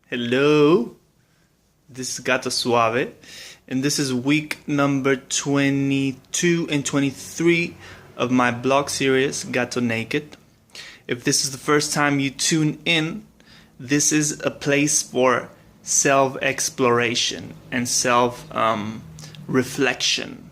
Hello, this is Gato Suave, and this is week number 22 and 23 of my blog series, Gato Naked. If this is the first time you tune in, this is a place for self-exploration and self-reflection.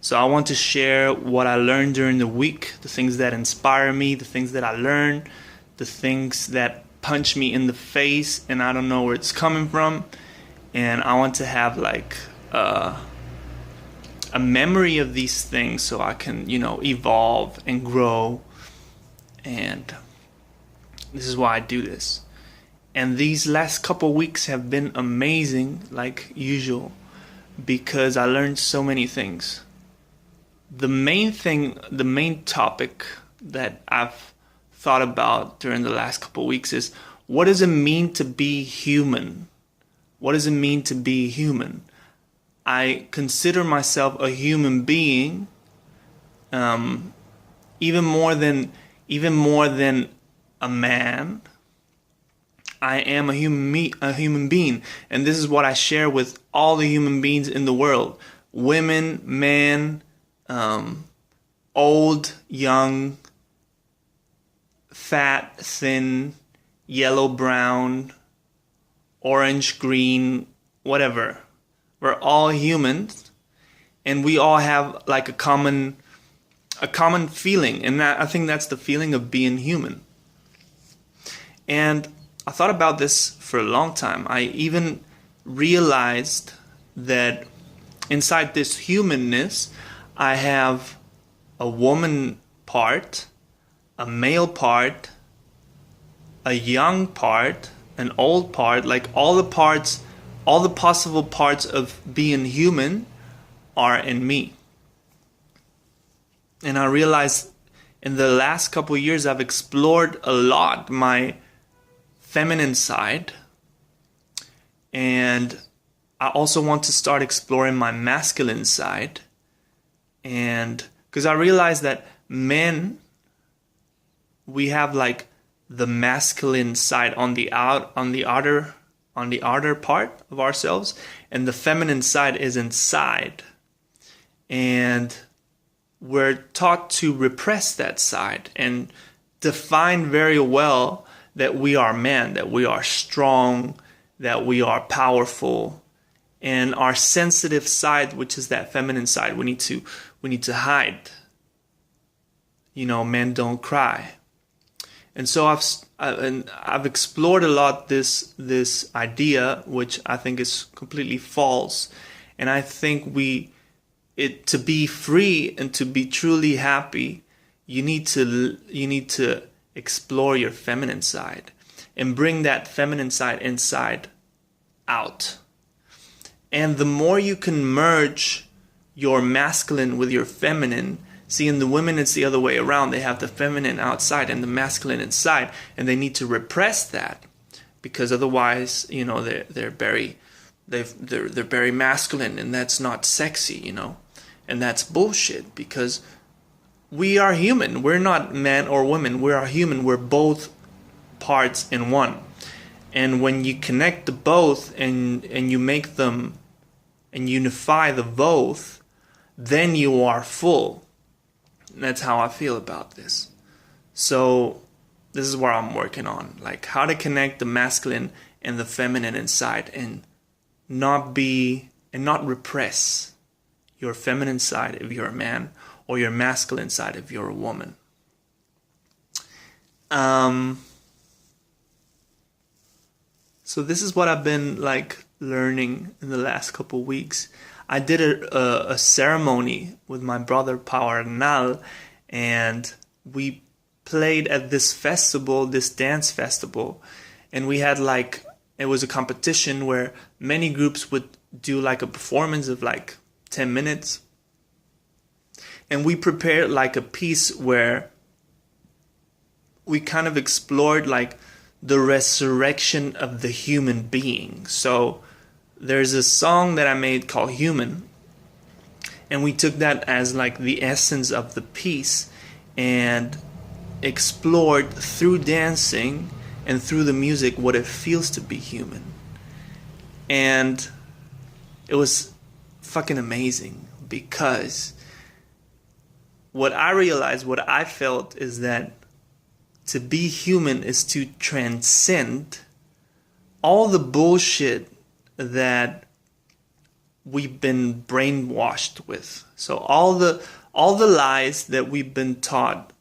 So I want to share what I learned during the week, the things that inspire me, the things that I learned, the things that punch me in the face and I don't know where it's coming from, and I want to have like a memory of these things so I can evolve and grow, and this is why I do this. And these last couple weeks have been amazing, like usual, because I learned so many things. The main topic that I've thought about during the last couple of weeks is, what does it mean to be human? What does it mean to be human? I consider myself a human being, even more than a man. I am a human being, and this is what I share with all the human beings in the world: women, men, old, young, fat, thin, yellow, brown, orange, green, whatever. We're all humans, and we all have like a common feeling, and I think that's the feeling of being human. And I thought about this for a long time. I even realized that inside this humanness, I have a woman part, a male part, a young part, an old part, like all the parts, all the possible parts of being human are in me. And I realized in the last couple of years I've explored a lot my feminine side, and I also want to start exploring my masculine side. And because I realized that men, we have like the masculine side on the outer part of ourselves, and the feminine side is inside, and we're taught to repress that side and define very well that we are men, that we are strong, that we are powerful, and our sensitive side, which is that feminine side, we need to hide. Men don't cry. And so I've explored a lot this idea, which I think is completely false. And I think to be free and to be truly happy, you need to explore your feminine side and bring that feminine side inside out. And the more you can merge your masculine with your feminine. See, in the women, it's the other way around. They have the feminine outside and the masculine inside, and they need to repress that, because otherwise, they're very masculine, and that's not sexy, and that's bullshit. Because we are human. We're not man or woman. We are human. We're both parts in one. And when you connect the both and you make them and unify the both, then you are full. That's how I feel about this. So this is where I'm working on, like how to connect the masculine and the feminine inside, and not repress your feminine side if you're a man, or your masculine side if you're a woman. So this is what I've been like learning in the last couple of weeks. I did a ceremony with my brother Pau Arnal, and we played at this dance festival, and we had it was a competition where many groups would do like a performance of like 10 minutes. And we prepared like a piece where we kind of explored like the resurrection of the human being. So there's a song that I made called Human, and we took that as like the essence of the piece and explored through dancing and through the music what it feels to be human. And it was fucking amazing, because what I realized, what I felt, is that to be human is to transcend all the bullshit that we've been brainwashed with. So all the lies that we've been taught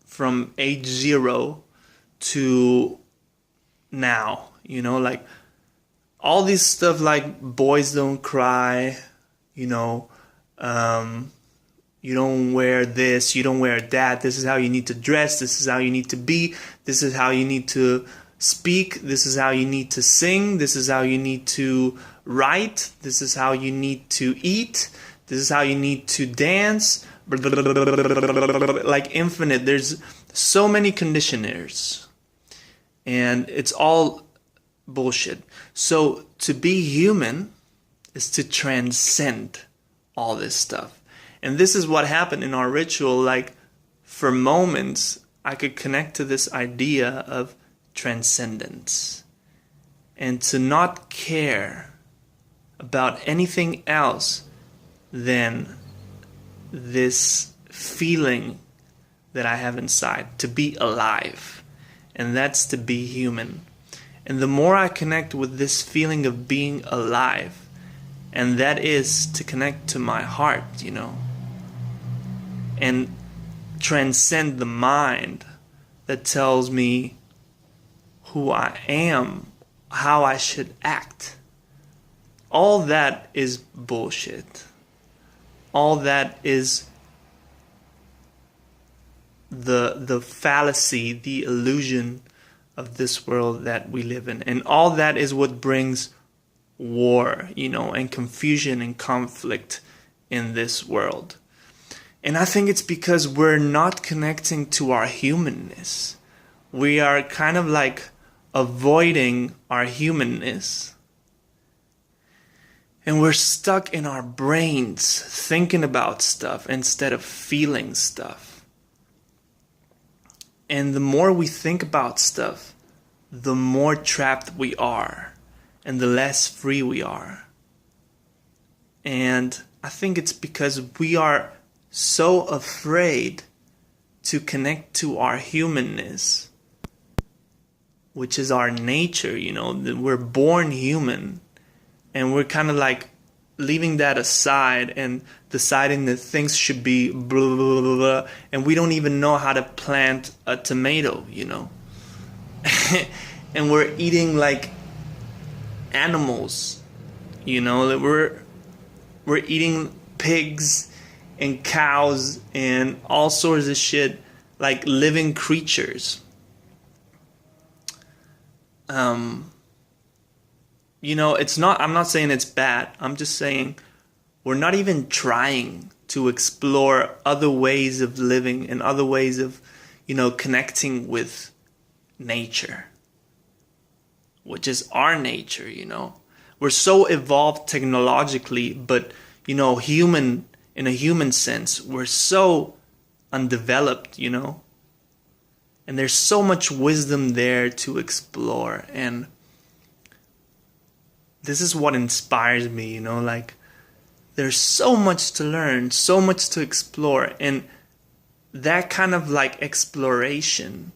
from age 0 to now, like all this stuff like boys don't cry, you don't wear this, you don't wear that, this is how you need to dress, this is how you need to be, this is how you need to speak, this is how you need to sing, this is how you need to write, this is how you need to eat, this is how you need to dance, like infinite. There's so many conditioners, and it's all bullshit. So to be human is to transcend all this stuff. And this is what happened in our ritual. Like, for moments I could connect to this idea of transcendence, and to not care about anything else than this feeling that I have inside, to be alive. And that's to be human. And the more I connect with this feeling of being alive, and that is to connect to my heart, and transcend the mind that tells me who I am, how I should act. All that is bullshit. All that is the fallacy, the illusion of this world that we live in. And all that is what brings war, and confusion and conflict in this world. And I think it's because we're not connecting to our humanness. We are kind of like avoiding our humanness. And we're stuck in our brains thinking about stuff instead of feeling stuff. And the more we think about stuff, the more trapped we are, and the less free we are. And I think it's because we are so afraid to connect to our humanness, which is our nature, that we're born human, and we're kind of like leaving that aside and deciding that things should be blah, blah, blah, blah, and we don't even know how to plant a tomato, and we're eating like animals, that we're eating pigs and cows and all sorts of shit, like living creatures. I'm not saying it's bad. I'm just saying we're not even trying to explore other ways of living and other ways of, connecting with nature, which is our nature, We're so evolved technologically, but, human, in a human sense, we're so undeveloped, And there's so much wisdom there to explore. And this is what inspires me, like there's so much to learn, so much to explore. And that kind of like exploration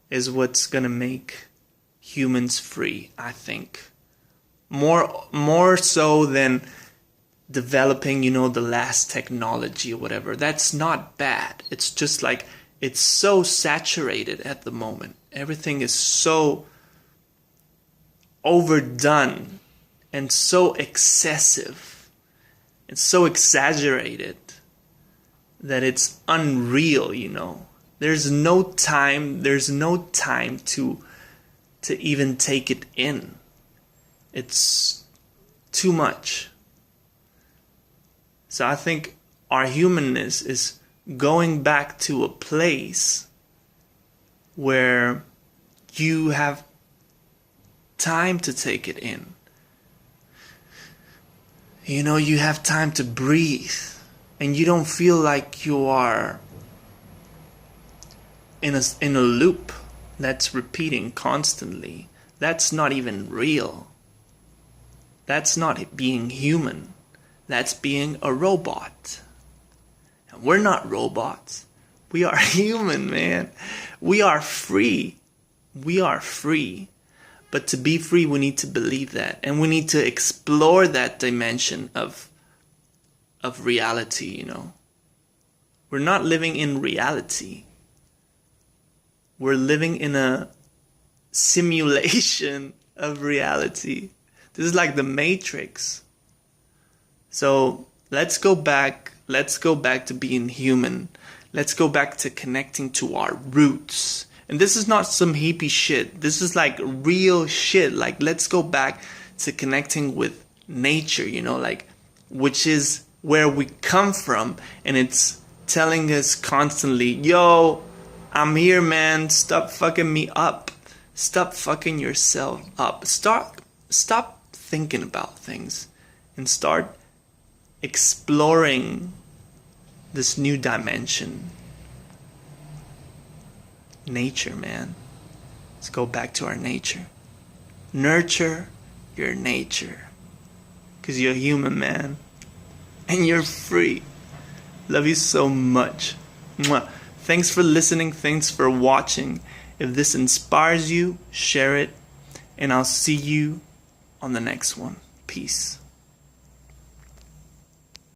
is what's going to make humans free, I think. More so than developing, the last technology or whatever. That's not bad. It's just like, it's so saturated at the moment. Everything is so overdone and so excessive. It's so exaggerated that it's unreal, There's no time to even take it in. It's too much. So I think our humanness is going back to a place where you have time to take it in. You have time to breathe, and you don't feel like you are in a loop. that's repeating constantly, that's not even real. That's not being human. That's being a robot. And we're not robots. We are human, man. We are free. We are free. But to be free, we need to believe that. And we need to explore that dimension of reality, you know. We're not living in reality. We're living in a simulation of reality. This is like the Matrix. So let's go back. Let's go back to being human. Let's go back to connecting to our roots. And this is not some hippie shit. This is like real shit. Like, let's go back to connecting with nature, you know, like, which is where we come from. And it's telling us constantly, yo, I'm here, man. Stop fucking me up. Stop fucking yourself up. Stop thinking about things and start exploring this new dimension. Nature, man. Let's go back to our nature. Nurture your nature. Because you're human, man. And you're free. Love you so much. Mwah. Thanks for listening. Thanks for watching. If this inspires you, share it. And I'll see you on the next one. Peace.